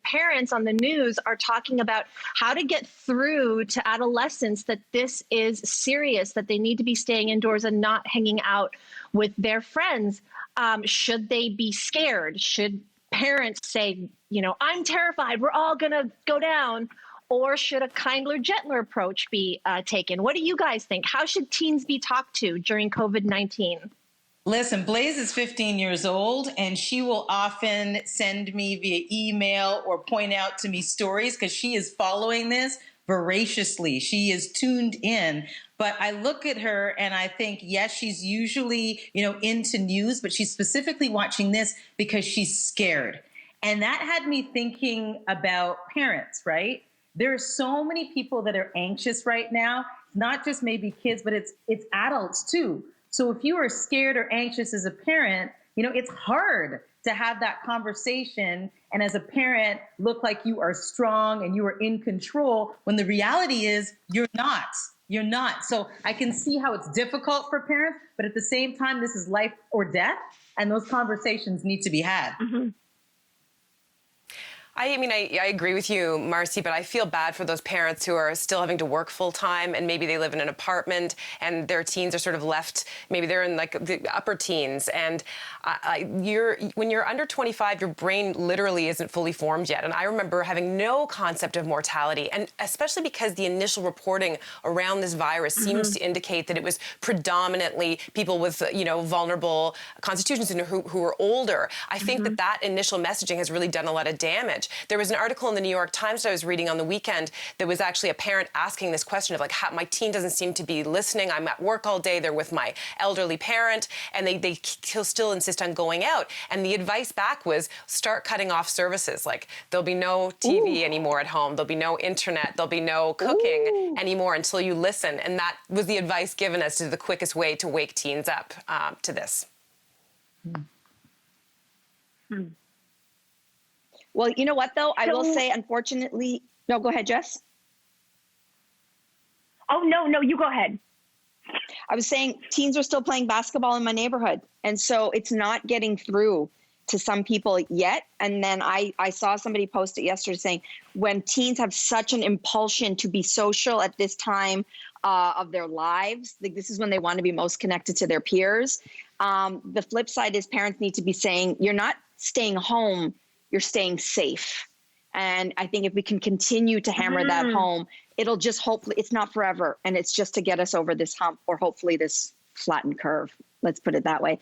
parents on the news are talking about how to get through to adolescents, that this is serious, that they need to be staying indoors and not hanging out with their friends. Should they be scared? Should parents say, I'm terrified, we're all going to go down? Or should a kinder, gentler approach be taken? What do you guys think? How should teens be talked to during COVID-19? Listen, Blaze is 15 years old, and she will often send me via email or point out to me stories because she is following this voraciously. She is tuned in. But I look at her and I think, yes, she's usually, into news, but she's specifically watching this because she's scared. And that had me thinking about parents, right? There are so many people that are anxious right now, not just maybe kids, but it's adults too. So if you are scared or anxious as a parent, it's hard to have that conversation. And as a parent, look like you are strong and you are in control when the reality is you're not. You're not. So I can see how it's difficult for parents, but at the same time, this is life or death. And those conversations need to be had. Mm-hmm. I agree with you, Marcy, but I feel bad for those parents who are still having to work full time, and maybe they live in an apartment and their teens are sort of left, maybe they're in like the upper teens. And when you're under 25, your brain literally isn't fully formed yet. And I remember having no concept of mortality, and especially because the initial reporting around this virus seems to indicate that it was predominantly people with, vulnerable constitutions and who are older. I think that initial messaging has really done a lot of damage. There was an article in the New York Times that I was reading on the weekend that was actually a parent asking this question of how my teen doesn't seem to be listening. I'm at work all day. They're with my elderly parent, and they still insist on going out. And the advice back was start cutting off services. Like there'll be no TV anymore at home. There'll be no internet. There'll be no cooking anymore until you listen. And that was the advice given as to the quickest way to wake teens up to this. Well, you know what, though? I will say, unfortunately... No, go ahead, Jess. Oh, no, you go ahead. I was saying teens are still playing basketball in my neighborhood. And so it's not getting through to some people yet. And then I saw somebody post it yesterday saying when teens have such an impulsion to be social at this time of their lives, like this is when they want to be most connected to their peers. The flip side is parents need to be saying, you're not staying home, you're staying safe. And I think if we can continue to hammer that home, it'll just hopefully, it's not forever. And it's just to get us over this hump or hopefully this flattened curve. Let's put it that way.